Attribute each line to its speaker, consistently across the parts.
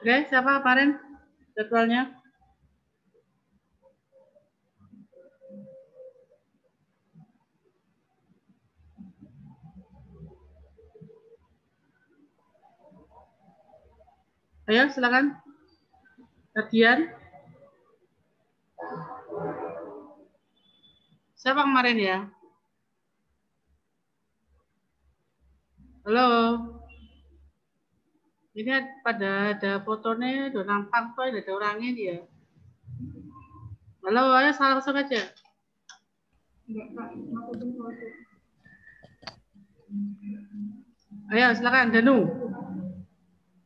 Speaker 1: Oke, siapa kemarin jadwalnya? Ayo, silakan. Adian. Siapa kemarin ya? Halo. Ini pada ada fotonya, udah nampak tuh, ada orangnya dia. Halo, ayo langsung aja. Ayo, silakan, Danu.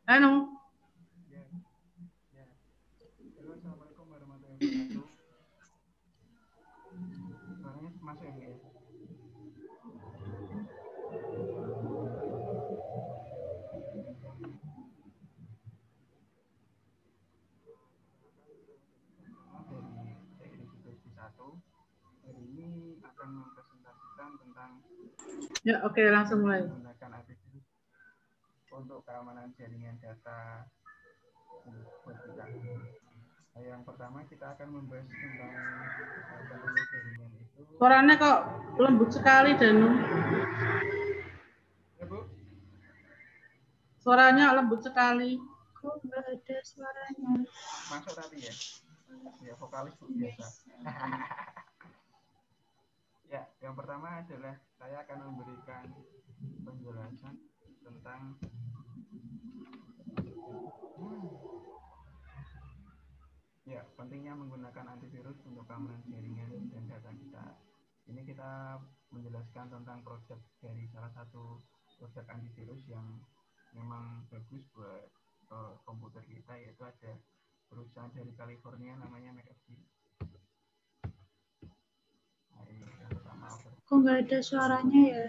Speaker 1: Danu.
Speaker 2: Halo, assalamualaikum warahmatullahi wabarakatuh. Suaranya masuk ya, Bu ya? Dari Teknik 1. Hari ini akan mempresentasikan tentang
Speaker 1: Ya, oke, langsung mulai.
Speaker 2: menggunakan antivirus untuk keamanan jaringan data buat kita. Yang pertama kita akan membahas tentang contohnya jaringan itu.
Speaker 1: Suaranya kok lembut sekali, Danu.
Speaker 2: Ya, Bu?
Speaker 1: Suaranya lembut sekali.
Speaker 3: Kok nggak ada suaranya?
Speaker 2: Masuk tadi ya? Ya, vokalis Bu biasa. Ya, yang pertama adalah saya akan memberikan penjelasan tentang pentingnya menggunakan antivirus untuk keamanan jaringan dan data kita. Ini kita menjelaskan tentang proyek dari salah satu proyek antivirus yang memang bagus buat komputer kita, yaitu ada perusahaan dari California namanya McAfee.
Speaker 3: Kok nggak ada suaranya ya?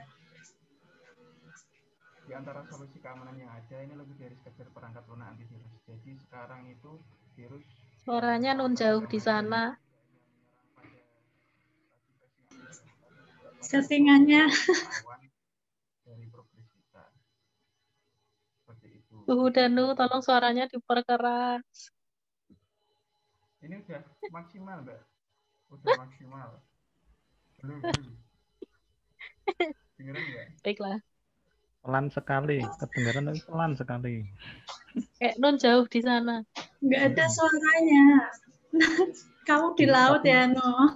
Speaker 2: Di antara solusi keamanan yang ada, ini lebih dari sekedar perangkat lunak antivirus. Jadi sekarang itu virus
Speaker 4: suaranya nun jauh di sana.
Speaker 3: Settingannya.
Speaker 2: Dari progres kita. Seperti itu.
Speaker 4: Danu, tolong suaranya diperkeras.
Speaker 2: Ini udah maksimal, Mbak. Udah maksimal. Belum. Dengeran nggak?
Speaker 4: Baiklah.
Speaker 5: Pelan sekali, kedengaran tapi pelan sekali.
Speaker 4: Kayak nun jauh di sana.
Speaker 3: Nggak ada suaranya. Kamu di laut ya, No?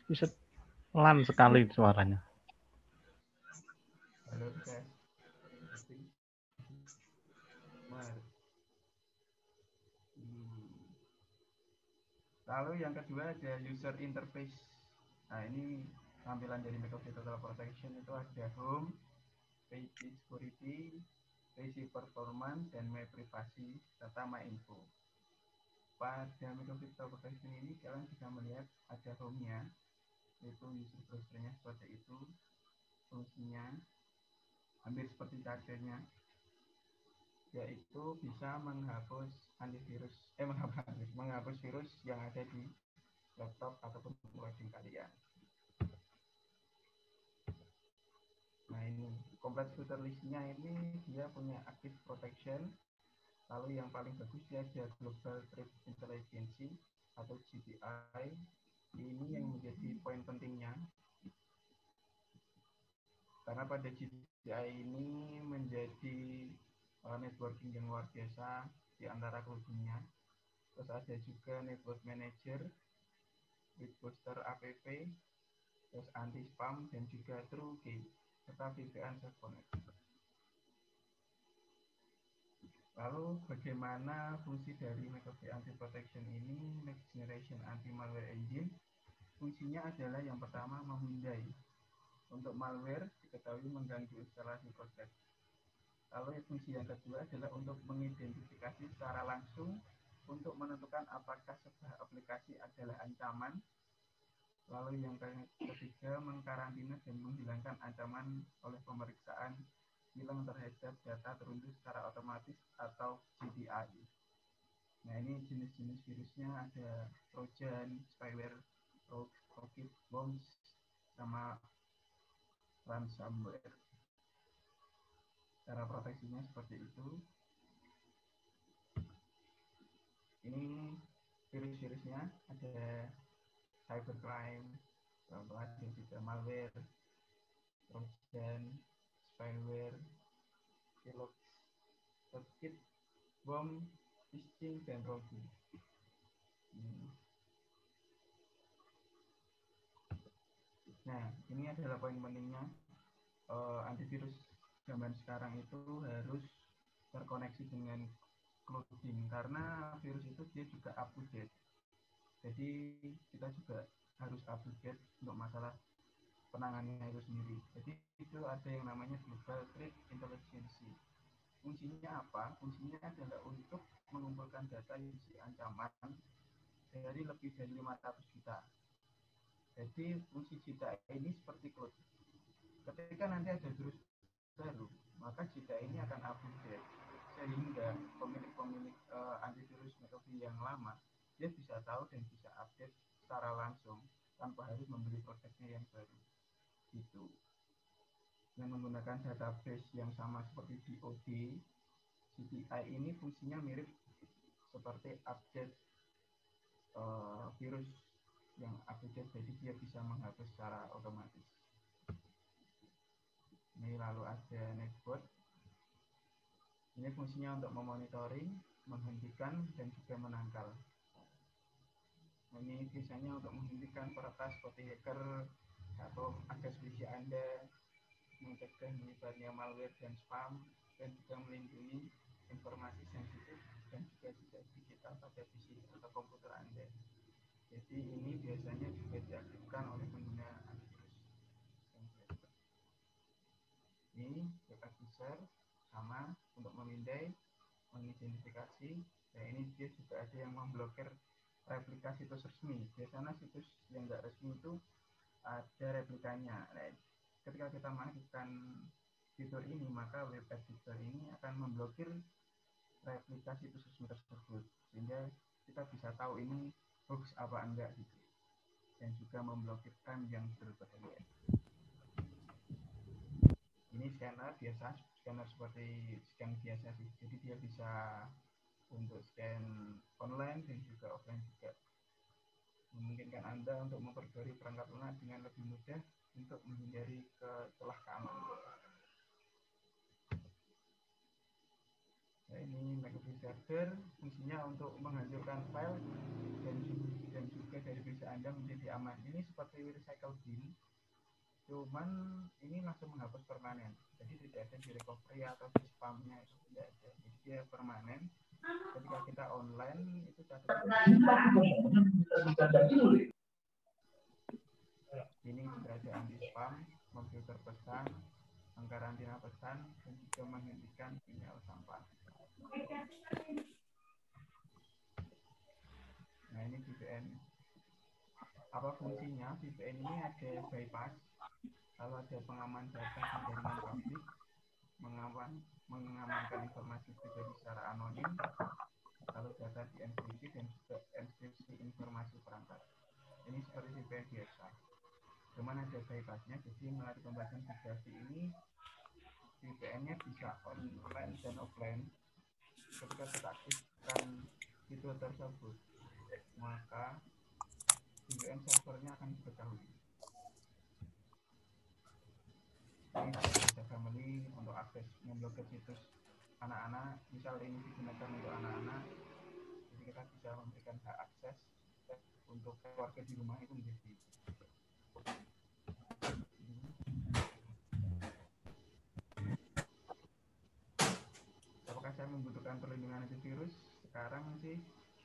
Speaker 5: Bisa pelan sekali suaranya.
Speaker 2: Halo, tes. Lalu yang kedua ada user interface. Nah, ini tampilan dari McAfee Total Protection itu ada home, page security, page performance, dan my privacy, serta my info. Pada McAfee Total Protection ini kalian bisa melihat ada home-nya, yaitu user browser-nya seperti itu. Fungsinya hampir seperti cadarnya, yaitu bisa menghapus antivirus, menghapus virus yang ada di laptop ataupun browsing kalian. Nah, ini kompleks filter listnya ini dia punya active protection. Lalu yang paling bagus dia ada Global Threat Intelligence atau GTI. Ini yang menjadi poin pentingnya, karena pada GTI ini menjadi networking yang luar biasa di antara cloudnya. Terus ada juga network manager, with booster app, terus anti spam, dan juga true key, serta VPN Self Connect. Lalu bagaimana fungsi dari McAfee Anti Protection ini? Next Generation Anti Malware Engine. Fungsinya adalah yang pertama memindai. Untuk malware diketahui mengganggu instalasi proses. Lalu fungsi yang kedua adalah untuk mengidentifikasi secara langsung untuk menentukan apakah sebuah aplikasi adalah ancaman. Lalu yang ketiga, mengkarantina dan menghilangkan ancaman oleh pemeriksaan hilang terhadap data terunduh secara otomatis atau GDI. Nah, ini jenis-jenis virusnya ada Trojan, spyware, rocket bombs, sama ransomware. Cara proteksinya seperti itu. Ini virus-virusnya ada cybercrime, ada juga malware, trojan, spyware, keylog, rootkit, bom, phishing, dan robbing. Nah, ini adalah poin pentingnya. Antivirus zaman sekarang itu harus terkoneksi dengan clouding karena virus itu dia juga up to date. Jadi kita juga harus up to date untuk masalah penanganannya itu sendiri. Jadi itu ada yang namanya global threat intelligence. Fungsinya apa? Fungsinya adalah untuk mengumpulkan data yang berisi ancaman dari lebih dari 500 juta. Jadi fungsi Jita ini seperti cloud. Ketika nanti ada virus baru, maka Jita ini akan update sehingga pemilik antivirus McAfee yang lama dia bisa tahu dan bisa update secara langsung tanpa harus membeli produknya yang baru. Gitu. Dengan menggunakan database yang sama seperti DoD, CTI ini fungsinya mirip seperti update virus yang update, jadi dia bisa menghapus secara otomatis. Ini lalu ada netbot. Ini fungsinya untuk memonitoring, menghentikan, dan juga menangkal. Ini biasanya untuk menghentikan peretas seperti hacker atau akses PC Anda, mencegah menyebarnya malware dan spam, dan juga melindungi informasi sensitif dan juga jejak digital pada PC atau komputer Anda. Jadi ini biasanya juga diaktifkan oleh pengguna antivirus yang biasa. Ini backup user sama untuk memindai, mengidentifikasi. Nah ini dia juga ada yang memblokir replika situs resmi. Biasanya situs yang nggak resmi itu ada replikanya. Nah, ketika kita mengaktifkan fitur ini, maka web editor ini akan memblokir replika situs resmi tersebut, sehingga kita bisa tahu ini hoax apa enggak gitu, dan juga memblokirkan yang berbahaya. Ini scanner biasa, scanner seperti scan biasa sih, jadi dia bisa untuk scan online dan juga offline juga, memungkinkan Anda untuk memperbarui perangkat lunak dengan lebih mudah untuk menghindari kecelakaan. Nah, ini McAfee server fungsinya untuk menghancurkan file dan juga dari PC Anda menjadi aman. Ini seperti recycle bin, cuman ini langsung menghapus permanen. Jadi tidak ada di recovery atau di spamnya, itu tidak ada. Jadi dia permanen. Ketika kita online itu ini juga ada anti spam, memfilter pesan, mengkarantina pesan, dan juga menghentikan email sampah. Nah ini VPN. Apa fungsinya? VPN ini ada bypass, lalu ada pengaman data di jaringan publik, mengamankan informasi pribadi secara anonim, lalu data dienkripsi dan juga enkripsi informasi perangkat. Ini seperti VPN biasa. Cuman ada bypassnya, jadi melalui pembahasan migrasi ini VPN-nya bisa online dan offline. Ketika kita aktifkan fitur tersebut, maka VPN servernya akan diketahui. Ini bisa family untuk akses memblokir situs anak-anak, misal ini digunakan untuk anak-anak, jadi kita bisa memberikan hak akses untuk keluarga di rumah itu menjadi. Apakah saya membutuhkan perlindungan antivirus? Sekarang sih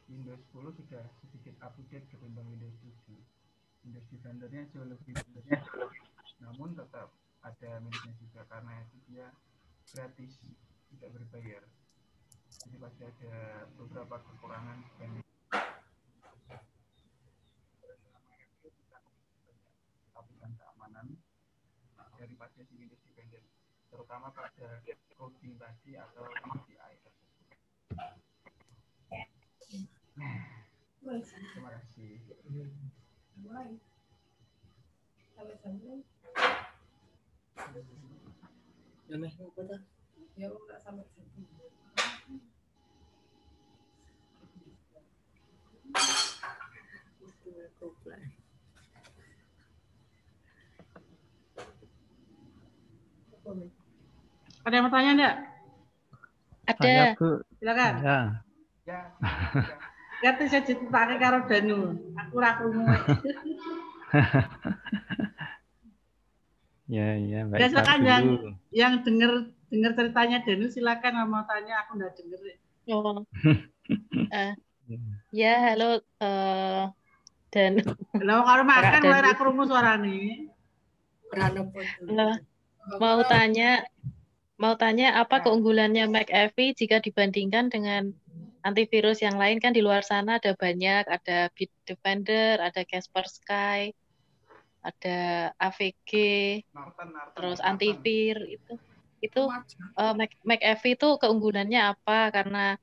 Speaker 2: Windows 10 sudah sedikit update ketimbang Windows 7. Windows Defender-nya jauh lebih bagus, namun tetap ada minusnya juga karena itu dia gratis, tidak berbayar. Jadi pasti ada beberapa kekurangan dan lapisan keamanan daripada si Windows Defender, terutama pada coding tadi atau API tersebut. Terima kasih.
Speaker 1: Ada yang mau tanya enggak?
Speaker 4: Ada.
Speaker 5: Saya Bu,
Speaker 1: Silakan.
Speaker 5: ya.
Speaker 2: Ya,
Speaker 1: Kata saya dipakai karo Danu. Aku ora krungu.
Speaker 5: Ya, Mbak
Speaker 1: Ya
Speaker 5: Ika
Speaker 1: silakan
Speaker 5: dulu.
Speaker 1: yang dengar ceritanya Danu silakan, kalau mau tanya aku enggak denger.
Speaker 4: Oh. Ya, halo dan
Speaker 1: Lah karo makan
Speaker 4: Kakak
Speaker 1: wae ora
Speaker 4: Danu.
Speaker 1: krungu suarane.
Speaker 4: Mau tanya apa keunggulannya McAfee jika dibandingkan dengan antivirus yang lain? Kan di luar sana ada banyak, ada Bitdefender, ada Kaspersky, ada AVG, terus antivir itu McAfee itu keunggulannya apa? Karena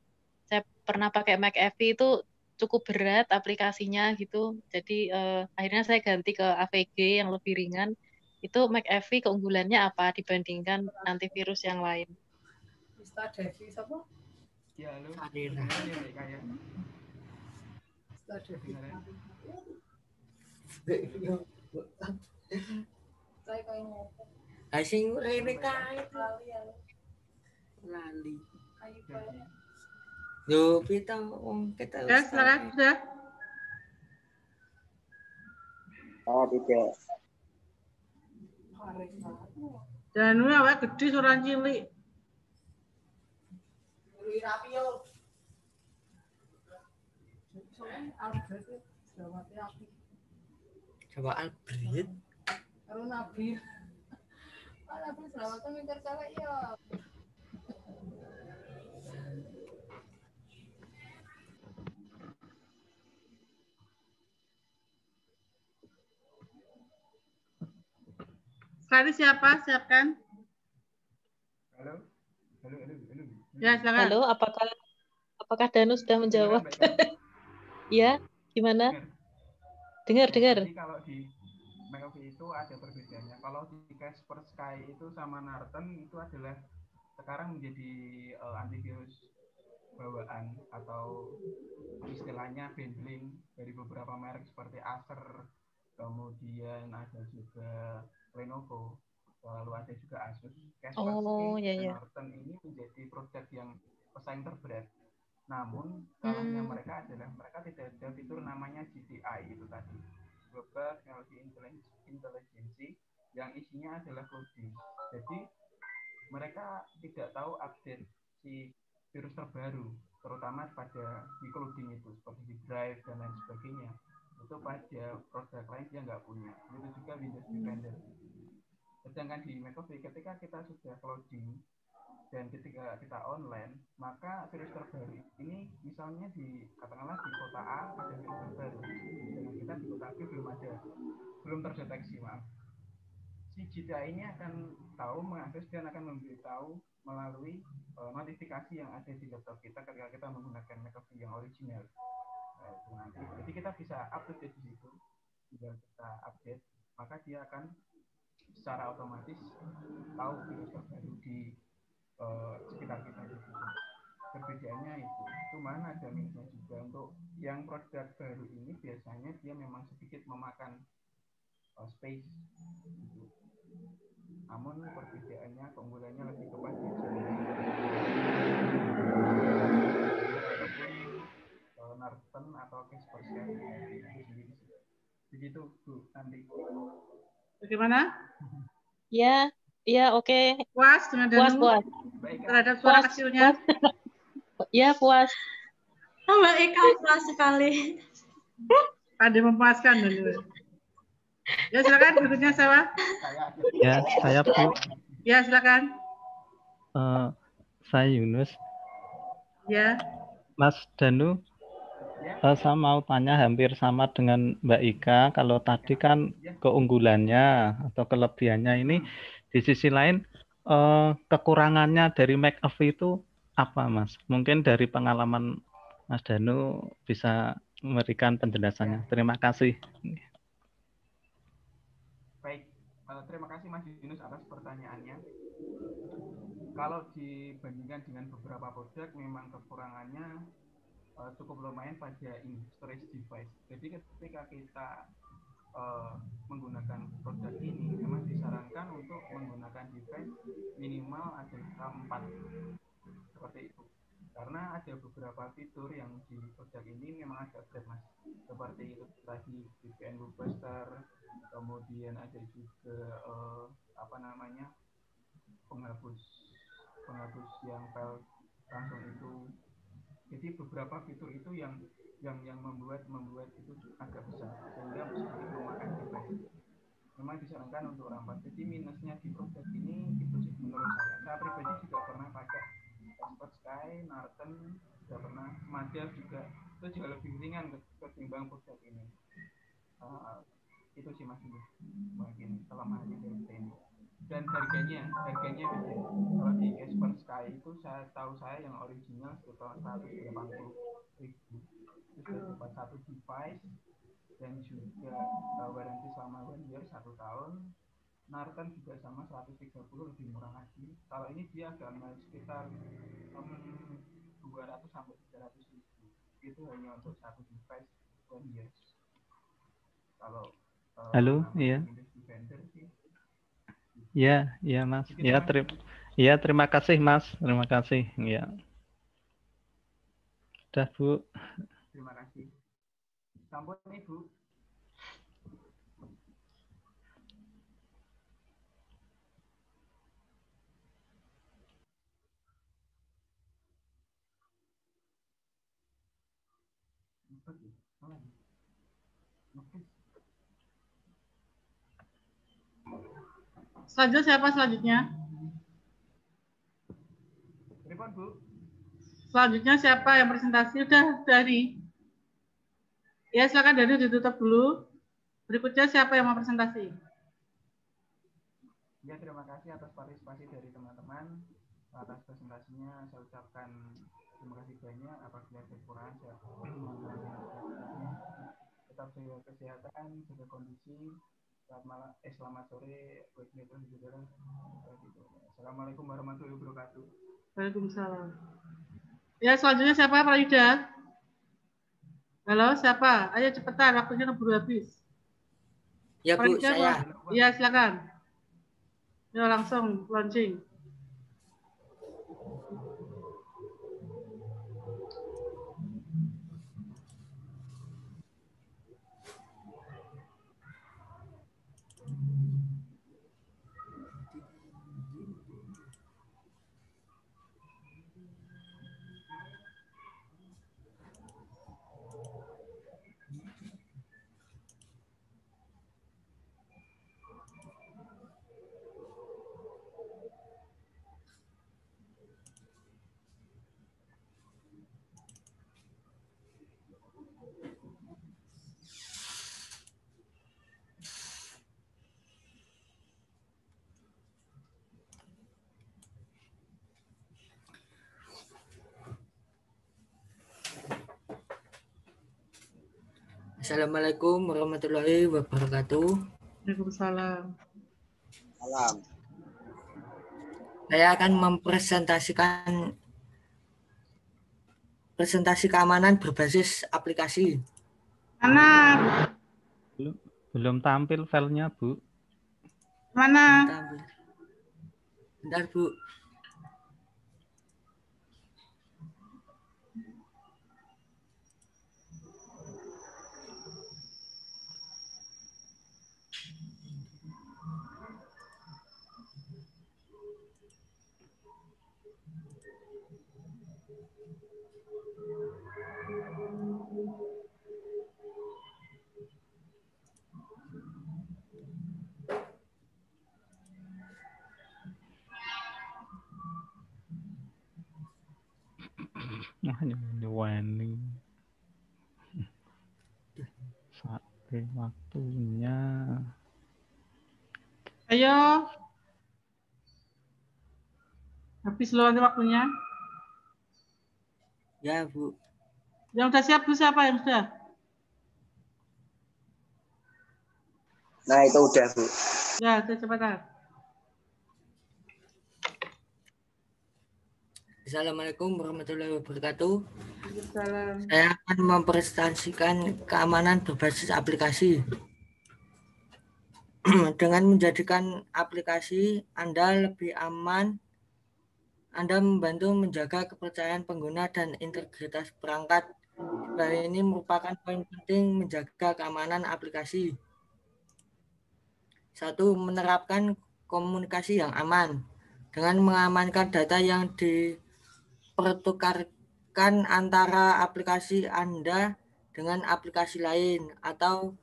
Speaker 4: saya pernah pakai McAfee itu cukup berat aplikasinya gitu. Jadi akhirnya saya ganti ke AVG yang lebih ringan. Itu McAfee keunggulannya apa dibandingkan antivirus yang lain?
Speaker 2: ya halo.
Speaker 6: Sing rene kae lali. Yo pita wong kita.
Speaker 1: Ya silakan sudah.
Speaker 7: Tidak.
Speaker 1: Danu awake gede suara cilik.
Speaker 6: Coba Albert.
Speaker 1: Sekali siapa? Siapkan.
Speaker 2: Halo.
Speaker 1: Ya silakan.
Speaker 4: Halo, apakah Danu sudah menjawab? Ya, gimana? Dengar.
Speaker 2: Jadi kalau di McAfee itu ada perbedaannya. Kalau di Kaspersky itu sama Norton itu adalah sekarang menjadi antivirus bawaan atau istilahnya bundling dari beberapa merek seperti Acer, kemudian ada juga Lenovo, lalu ada juga Asus. Kaspersky dan Norton ini menjadi produk yang pesaing terberat. Namun salahnya mereka adalah mereka tidak ada fitur namanya GTI itu tadi, Global Technology Intelligence, yang isinya adalah clouding. Jadi mereka tidak tahu update si virus terbaru, terutama pada di clouding itu seperti di Drive dan lain sebagainya. Itu pada produk lain dia nggak punya. Itu juga Windows Defender. Sedangkan di McAfee ketika kita sudah clouding dan ketika kita online, maka virus terbaru ini misalnya katakanlah di kota A ada virus terbaru, dengan kita di kota B belum terdeteksi, maaf. Si GTI ini akan tahu mengakses dan akan memberitahu melalui notifikasi yang ada di laptop kita ketika kita menggunakan McAfee yang original. Itu nanti. Jadi kita bisa update di situ, tinggal kita update, maka dia akan secara otomatis tahu virus terbaru di sekitar kita gitu. Perbedaannya itu mana ada minusnya juga. Untuk yang produk baru ini biasanya dia memang sedikit memakan space gitu. Namun perbedaannya keunggulannya lebih kepada ataupun Norton atau Kaspersky itu sendiri. Begitu Bu Andi.
Speaker 1: Bagaimana?
Speaker 4: Ya, oke.
Speaker 1: Puas dengan Danu?
Speaker 4: Puas.
Speaker 1: Terhadap suara kecilnya?
Speaker 4: Ya, puas.
Speaker 3: Mbak Ika puas sekali.
Speaker 1: Pandai memuaskan Danu. Ya silakan berikutnya siapa?
Speaker 5: Ya, saya Bu.
Speaker 1: Ya silakan.
Speaker 5: Saya Yunus.
Speaker 1: Ya.
Speaker 5: Mas Danu, saya mau tanya hampir sama dengan Mbak Ika. Kalau tadi kan keunggulannya atau kelebihannya ini, di sisi lain kekurangannya dari McAfee itu apa, Mas? Mungkin dari pengalaman Mas Danu bisa memberikan penjelasannya. Terima kasih.
Speaker 2: Baik, terima kasih Mas Yunus atas pertanyaannya. Kalau dibandingkan dengan beberapa produk, memang kekurangannya cukup lumayan pada storage device. Jadi ketika kita menggunakan produk ini memang disarankan untuk menggunakan device minimal ada 4 seperti itu, karena ada beberapa fitur yang di produk ini memang agak berat mas, seperti itu tadi VPN Load Buster, kemudian ada juga penghapus yang file langsung itu. Jadi beberapa fitur itu yang membuat itu agak besar sehingga sedikit memakan device. Memang disarankan untuk rampas. Jadi minusnya di produk ini itu sih menurut saya pribadi juga pernah pakai Expert Sky, Narten, juga pernah, Madal juga, itu juga lebih ringan ketimbang produk ini. Itu sih mas mungkin kelemahannya dari ini. Dan harganya beda. Kalau di Expert Sky itu saya yang original sekitar 180.000, itu sudah dapat 1 device dan juga warranty selama 1 year 1 tahun. Narten juga sama 130, lebih murah lagi. Kalau ini dia agak sekitar 200 sampai 300.000. Itu hanya untuk 1 device 1 year. Kalau
Speaker 5: halo, iya. Iya mas. Iya, terima kasih mas. Terima kasih. Iya. Udah Bu.
Speaker 2: Terima kasih. Sampun Ibu.
Speaker 1: Selanjutnya siapa selanjutnya?
Speaker 2: Repot Bu.
Speaker 1: Selanjutnya siapa yang presentasi? Udah dari. Ya silakan Dani ditutup dulu. Berikutnya siapa yang mau presentasi?
Speaker 2: Ya, terima kasih atas partisipasi dari teman-teman. Atas presentasinya saya ucapkan terima kasih banyak. Apabila ada kekurangan saya tetap jaga kesehatan, jaga kondisi. Selamat sore buat saudara. Assalamualaikum warahmatullahi wabarakatuh.
Speaker 1: Waalaikumsalam. Ya selanjutnya siapa Pak Yuda? Halo siapa? Ayo cepetan, waktunya keburu habis.
Speaker 6: Ya Bu, saya.
Speaker 1: Iya silakan. Ya langsung launching.
Speaker 6: Assalamualaikum warahmatullahi wabarakatuh.
Speaker 1: Waalaikumsalam.
Speaker 7: Salam.
Speaker 6: Saya akan mempresentasikan presentasi keamanan berbasis aplikasi.
Speaker 1: Mana?
Speaker 5: Belum tampil filenya, Bu.
Speaker 1: Mana?
Speaker 6: Bentar, Bu.
Speaker 5: Warning. Sampai waktunya.
Speaker 1: Ayo. Habis loh nanti waktunya.
Speaker 6: Ya, Bu.
Speaker 1: Yang udah siap tuh siapa yang sudah?
Speaker 7: Nah, itu udah, Bu.
Speaker 1: Ya, cepetan.
Speaker 6: Assalamualaikum warahmatullahi wabarakatuh.
Speaker 1: Waalaikumsalam.
Speaker 6: Saya akan mempresentasikan keamanan berbasis aplikasi. dengan menjadikan aplikasi Anda lebih aman, Anda membantu menjaga kepercayaan pengguna dan integritas perangkat. Ini merupakan poin penting menjaga keamanan aplikasi. 1. Menerapkan komunikasi yang aman. Dengan mengamankan data yang dipertukarkan antara aplikasi Anda dengan aplikasi lain atau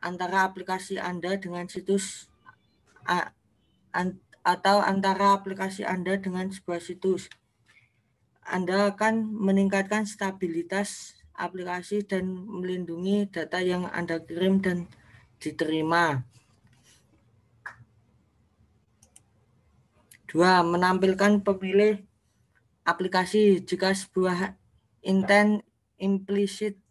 Speaker 6: antara aplikasi Anda dengan situs atau antara aplikasi Anda dengan sebuah situs. Anda akan meningkatkan stabilitas aplikasi dan melindungi data yang Anda kirim dan diterima. 2. Menampilkan pemilih aplikasi. Jika sebuah intent implisit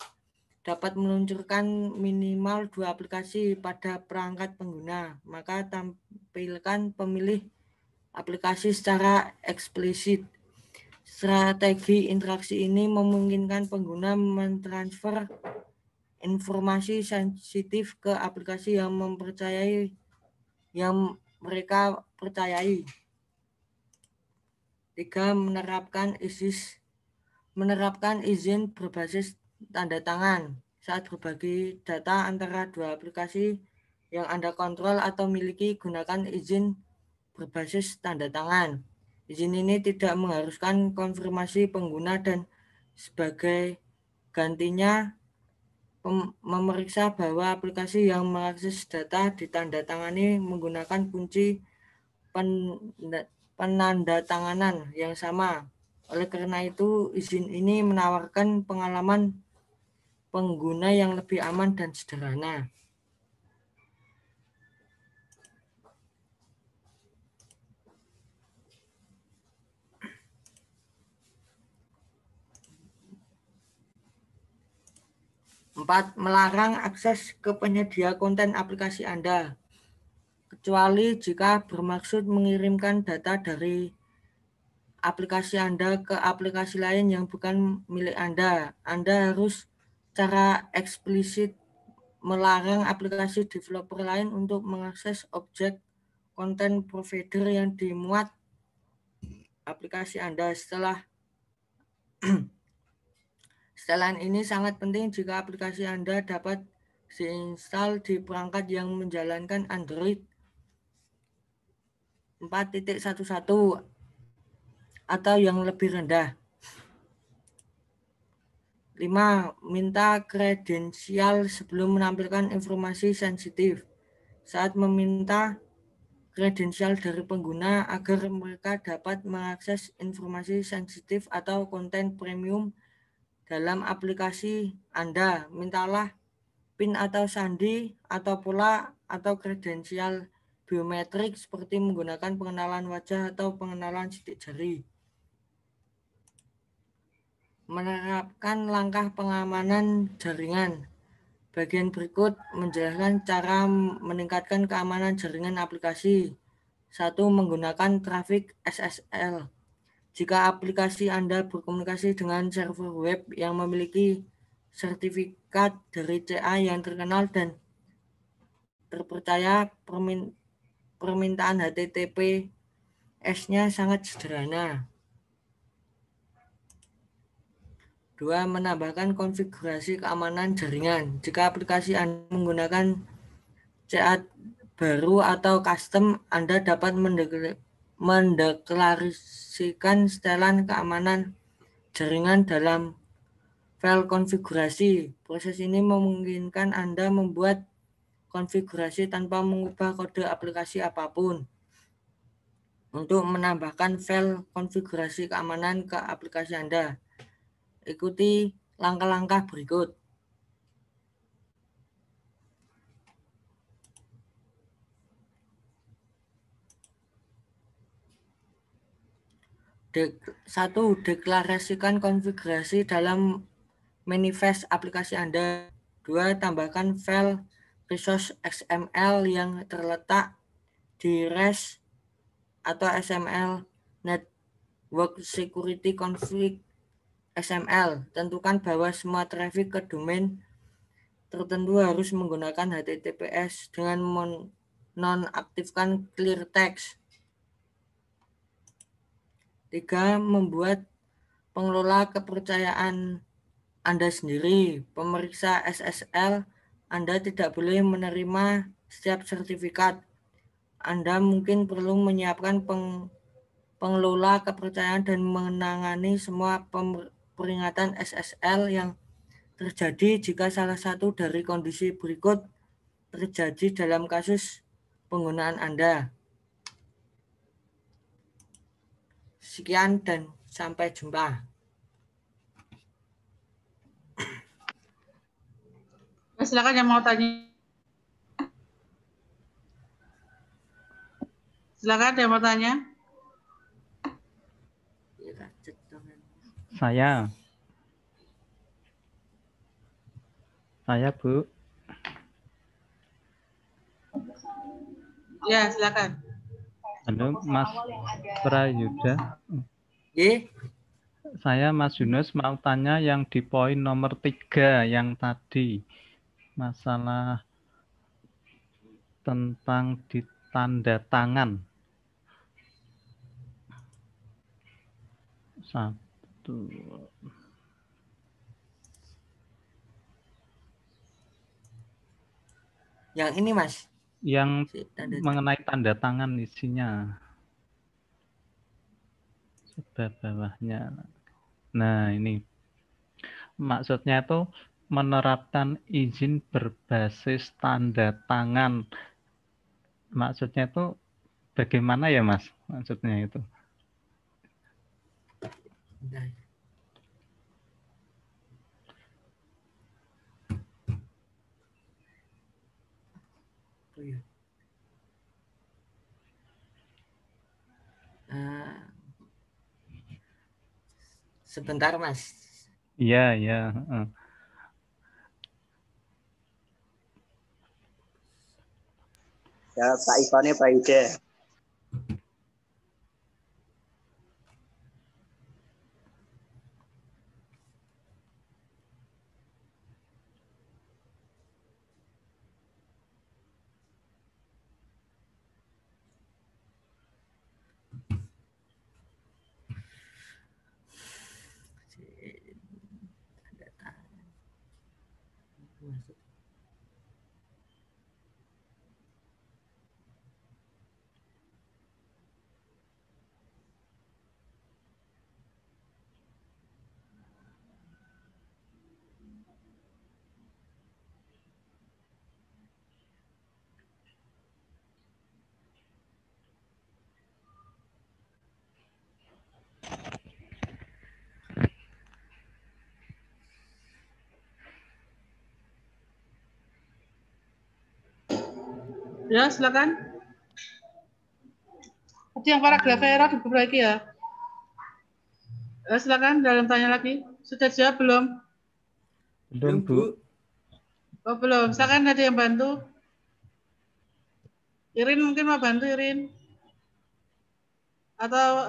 Speaker 6: dapat meluncurkan minimal 2 aplikasi pada perangkat pengguna, maka tampilkan pemilih aplikasi secara eksplisit. Strategi interaksi ini memungkinkan pengguna mentransfer informasi sensitif ke aplikasi yang mereka percayai. 3. Menerapkan izin berbasis tanda tangan saat berbagi data antara 2 aplikasi yang Anda kontrol atau miliki. Gunakan izin berbasis tanda tangan. Izin ini tidak mengharuskan konfirmasi pengguna dan sebagai gantinya memeriksa bahwa aplikasi yang mengakses data ditandatangani menggunakan kunci penandatanganan yang sama. Oleh karena itu, izin ini menawarkan pengalaman pengguna yang lebih aman dan sederhana. Empat, melarang akses ke penyedia konten aplikasi Anda, kecuali jika bermaksud mengirimkan data dari aplikasi Anda ke aplikasi lain yang bukan milik Anda. Anda harus secara eksplisit melarang aplikasi developer lain untuk mengakses objek konten provider yang dimuat aplikasi Anda. Setelah ini sangat penting jika aplikasi Anda dapat diinstal di perangkat yang menjalankan Android 4.11 atau yang lebih rendah. 5. Minta kredensial sebelum menampilkan informasi sensitif. Saat meminta kredensial dari pengguna agar mereka dapat mengakses informasi sensitif atau konten premium dalam aplikasi Anda, mintalah PIN atau sandi atau kredensial biometrik seperti menggunakan pengenalan wajah atau pengenalan sidik jari. Menerapkan langkah pengamanan jaringan. Bagian berikut menjelaskan cara meningkatkan keamanan jaringan aplikasi. 1. Menggunakan traffic SSL. Jika aplikasi Anda berkomunikasi dengan server web yang memiliki sertifikat dari CA yang terkenal dan terpercaya, permintaan HTTPS-nya sangat sederhana. 2. Menambahkan konfigurasi keamanan jaringan. Jika aplikasi Anda menggunakan CA baru atau custom, Anda dapat mendeklarasikan setelan keamanan jaringan dalam file konfigurasi. Proses ini memungkinkan Anda membuat konfigurasi tanpa mengubah kode aplikasi apapun. Untuk menambahkan file konfigurasi keamanan ke aplikasi Anda, ikuti langkah-langkah berikut. Satu, deklarasikan konfigurasi dalam manifest aplikasi Anda. 2. Tambahkan file resource XML yang terletak di REST atau XML Network Security Config XML. Tentukan bahwa semua traffic ke domain tertentu harus menggunakan HTTPS dengan nonaktifkan clear text. 3. Membuat pengelola kepercayaan Anda sendiri. Pemeriksa SSL Anda tidak boleh menerima setiap sertifikat. Anda mungkin perlu menyiapkan pengelola kepercayaan dan menangani semua peringatan SSL yang terjadi jika salah satu dari kondisi berikut terjadi dalam kasus penggunaan Anda. Sekian dan sampai jumpa.
Speaker 1: Silakan yang mau tanya. Silakan yang mau tanya.
Speaker 5: Saya Bu.
Speaker 1: Ya, silakan.
Speaker 5: Halo, Mas Prayuda. Saya Mas Yunus mau tanya yang di poin nomor 3 yang tadi. Masalah tentang ditanda tangan. 1.
Speaker 6: Yang ini Mas.
Speaker 5: Yang mengenai tanda tangan isinya. Sebelah bawahnya. Nah, ini. Maksudnya itu menerapkan izin berbasis tanda tangan. Maksudnya itu bagaimana ya Mas? Maksudnya itu.
Speaker 6: Sebentar Mas.
Speaker 5: Iya, iya.
Speaker 7: Ya, Pak Ivannya Pak Ida.
Speaker 1: Ya, silakan. Tadi yang paragraf error diperbaiki ya. Ya, silakan dalam tanya lagi. Sudah jawab belum?
Speaker 5: Belum, Bu.
Speaker 1: Oh, belum. Silakan ada yang bantu. Irin mungkin mau bantu Irin. Atau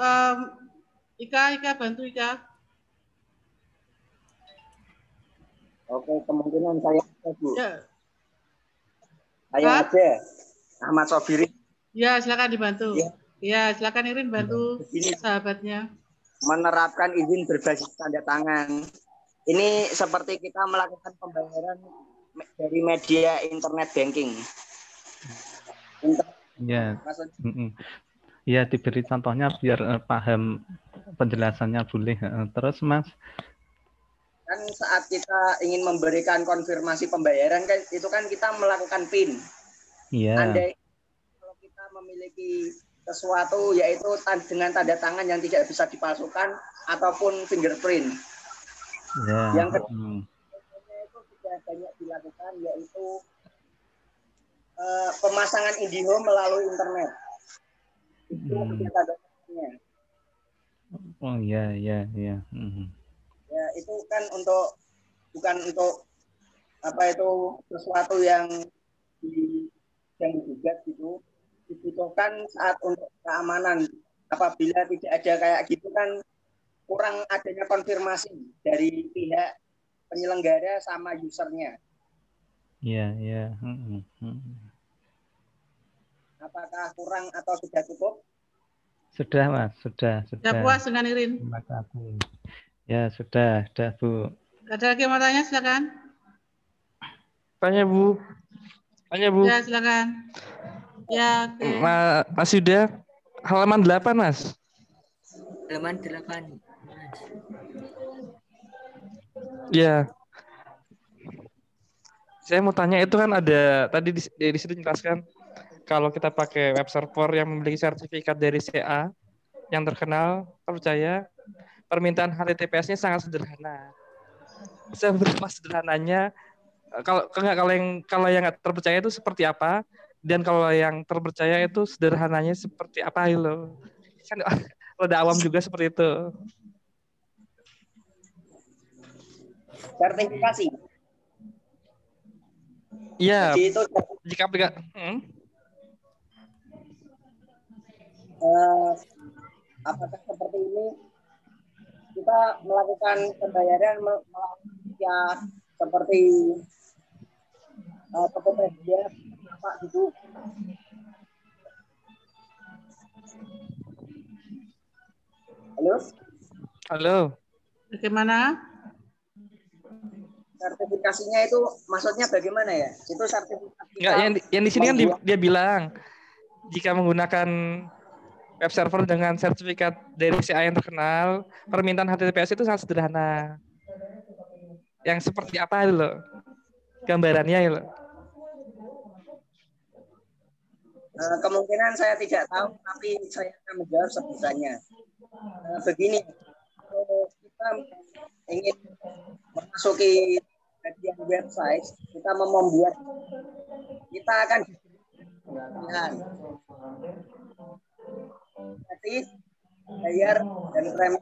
Speaker 1: Ika bantu Ika.
Speaker 7: Oke, kemungkinan saya Bu.
Speaker 1: Ya.
Speaker 7: Saya aja. Ahmad Sobiri.
Speaker 1: Ya, silakan dibantu. Ya, silakan Irin bantu sahabatnya.
Speaker 7: Menerapkan izin berbasis tanda tangan. Ini seperti kita melakukan pembayaran dari media internet banking.
Speaker 5: Ya. Ya, diberi contohnya biar paham penjelasannya boleh. Terus Mas.
Speaker 7: Kan saat kita ingin memberikan konfirmasi pembayaran kan itu kan kita melakukan PIN.
Speaker 5: Iya.
Speaker 7: Andai kalau kita memiliki sesuatu yaitu dengan tanda tangan yang tidak bisa dipalsukan ataupun fingerprint.
Speaker 5: Ya.
Speaker 7: Yang kedua itu sudah banyak dilakukan yaitu pemasangan IndiHome melalui internet. Itu tanda tangannya.
Speaker 5: Oh iya. Ya,
Speaker 7: itu kan bukan untuk sesuatu yang digugat gitu, dibutuhkan saat untuk keamanan. Apabila tidak ada kayak gitu kan kurang adanya konfirmasi dari pihak penyelenggara sama usernya.
Speaker 5: Iya.
Speaker 7: Apakah kurang atau sudah cukup?
Speaker 5: Sudah, Mas. Sudah.
Speaker 1: Sudah puas dengan Irin?
Speaker 5: Terima kasih. Ya, sudah, Bu.
Speaker 1: Ada lagi yang mau tanya, silakan.
Speaker 8: Tanya, Bu.
Speaker 1: Ya, silakan. Ya, oke.
Speaker 8: Mas Yuda, halaman 8, Mas.
Speaker 6: Halaman 8.
Speaker 8: Ya. Saya mau tanya itu kan ada tadi di situ jelaskan kalau kita pakai web server yang memiliki sertifikat dari CA yang terkenal, terpercaya, permintaan HTTPS-nya sangat sederhana. Seberapa sederhananya kalau yang nggak terpercaya itu seperti apa, dan kalau yang terpercaya itu sederhananya seperti apa lo? Kan udah awam juga seperti itu.
Speaker 7: Sertifikasi.
Speaker 8: Iya.
Speaker 7: Jadi itu
Speaker 8: jika aplikasi
Speaker 7: apakah seperti ini kita melakukan pembayaran ya seperti Tokopedia apa gitu.
Speaker 8: Halo.
Speaker 1: Bagaimana?
Speaker 7: Sertifikasinya itu maksudnya bagaimana ya? Itu sertifikat.
Speaker 8: Enggak, yang di sini kan dia bilang jika menggunakan web server dengan sertifikat dari CA yang terkenal, permintaan HTTPS itu sangat sederhana. Yang seperti apa itu loh? Gambarannya itu loh.
Speaker 7: Kemungkinan saya tidak tahu, tapi saya akan menjawab sebutannya. Begini, kalau kita ingin memasuki bagian website, kita membuat, kita akan pilihan gratis, bayar, dan premi.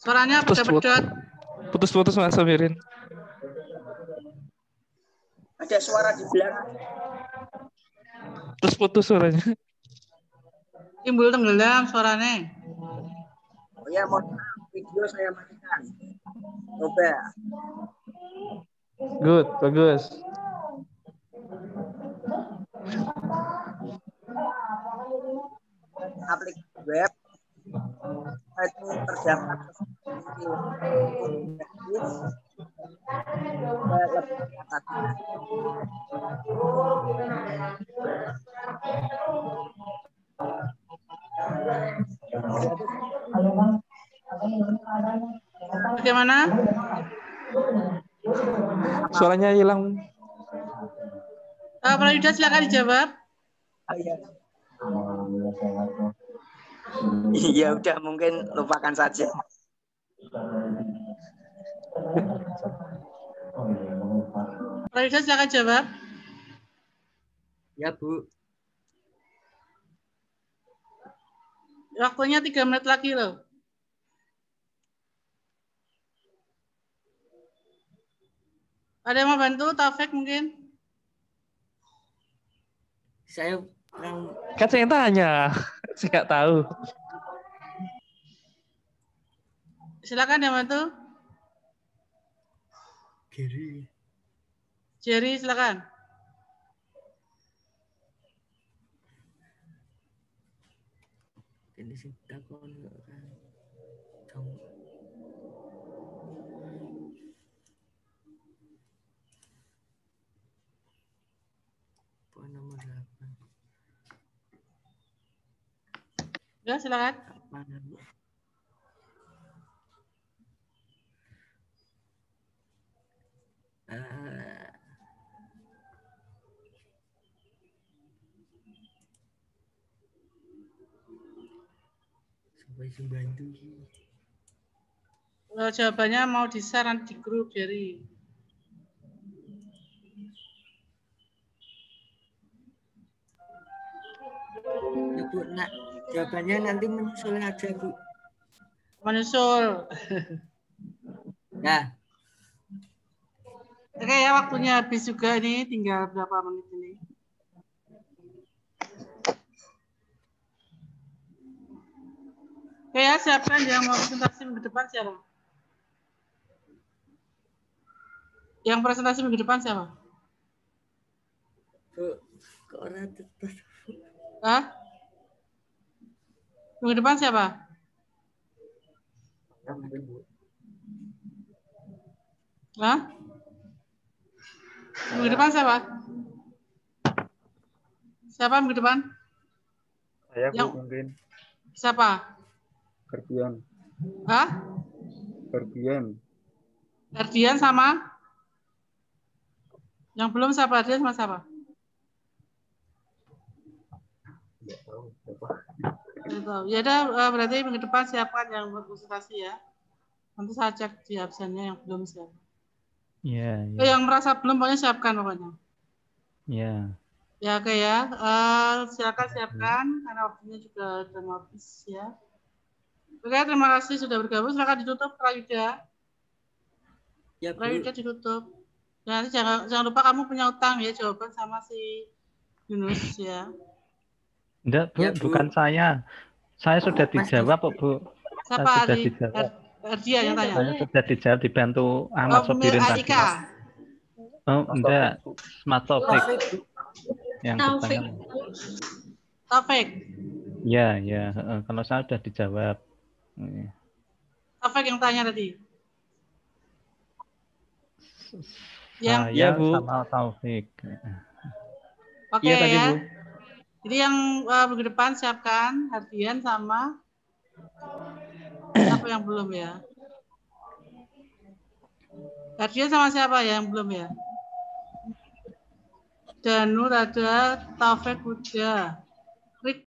Speaker 1: Suaranya pedot-pedot.
Speaker 8: Putus-putus Mas Samirin.
Speaker 7: Ada suara di belakang.
Speaker 8: Terus putus suaranya.
Speaker 1: Timbul tenggelam suaranya.
Speaker 7: Oh ya, mohon maaf, video saya matikan. Coba.
Speaker 8: Good, bagus.
Speaker 7: Aplikasi web itu terdapat
Speaker 1: Bagaimana?
Speaker 8: Suaranya hilang.
Speaker 1: Pak Yuda, silakan dijawab.
Speaker 7: Ya udah, mungkin lupakan saja.
Speaker 1: Pak Yuda, silakan jawab.
Speaker 6: Ya, Bu.
Speaker 1: Waktunya 3 menit lagi loh. Ada yang mau bantu? Taufik mungkin?
Speaker 6: Saya
Speaker 8: kan saya tanya, saya nggak tahu.
Speaker 1: Silakan yang bantu. Jerry, silakan.
Speaker 6: Ini sih takon kan. Poin nomor 8.
Speaker 1: Ya, silakan.
Speaker 6: Mana, Bu? Sampai sembantu.
Speaker 1: Jawabannya mau di-share di grup, Jerry.
Speaker 6: Ya, Bu, nah, jawabannya nanti menyusul aja, Bu.
Speaker 1: Menyusul.
Speaker 6: Ya.
Speaker 1: Oke ya, waktunya habis juga ini, tinggal berapa menit ini. Oke ya, siapa yang mau presentasi minggu depan siapa? Yang presentasi minggu depan siapa? Hah? Minggu depan siapa? Hah? Minggu depan siapa? Siapa minggu depan?
Speaker 9: Saya Bu,
Speaker 1: Yang
Speaker 9: mungkin.
Speaker 1: siapa?
Speaker 9: Ferdian.
Speaker 1: Hah?
Speaker 9: Ferdian.
Speaker 1: Ferdian sama? Yang belum siapa? Ferdian sama siapa?
Speaker 9: Tidak tahu siapa.
Speaker 1: Ya udah, berarti minggu depan siapkan yang buat konsultasi ya. Nanti saya cek di absennya yang belum siap.
Speaker 5: Iya. Yeah.
Speaker 1: Yang merasa belum pokoknya siapkan pokoknya.
Speaker 5: Iya.
Speaker 1: Ya oke ya. Silakan siapkan karena waktunya juga sudah mau habis ya. Oke, terima kasih sudah bergabung. Silakan ditutup Prayuda.
Speaker 6: Ya, Bu.
Speaker 1: Prayuda ditutup. Ya, nanti jangan lupa kamu punya utang ya jawaban sama si Yunus ya.
Speaker 5: Enggak, Bu,
Speaker 6: Ya, Bu.
Speaker 5: bukan saya. Saya sudah dijawab, Bu.
Speaker 1: Siapa?
Speaker 5: Saya sudah dijawab.
Speaker 1: Erdia yang tanya.
Speaker 5: Saya sudah dijawab dibantu Ahmad Sobirin tadi. Oh, enggak. Mas Taufik. Yang bertanya.
Speaker 1: Taufik.
Speaker 5: Ya, ya. Kalau saya sudah dijawab.
Speaker 1: Taufik yang tanya tadi.
Speaker 5: Saya
Speaker 8: ya, Bu.
Speaker 5: sama Taufik.
Speaker 1: Oke
Speaker 8: ya, tadi,
Speaker 1: ya.
Speaker 8: Bu.
Speaker 1: Jadi yang minggu depan siapkan Hardian sama siapa yang belum ya? Hardian sama siapa ya yang belum ya? Danu ada, Taufik udah.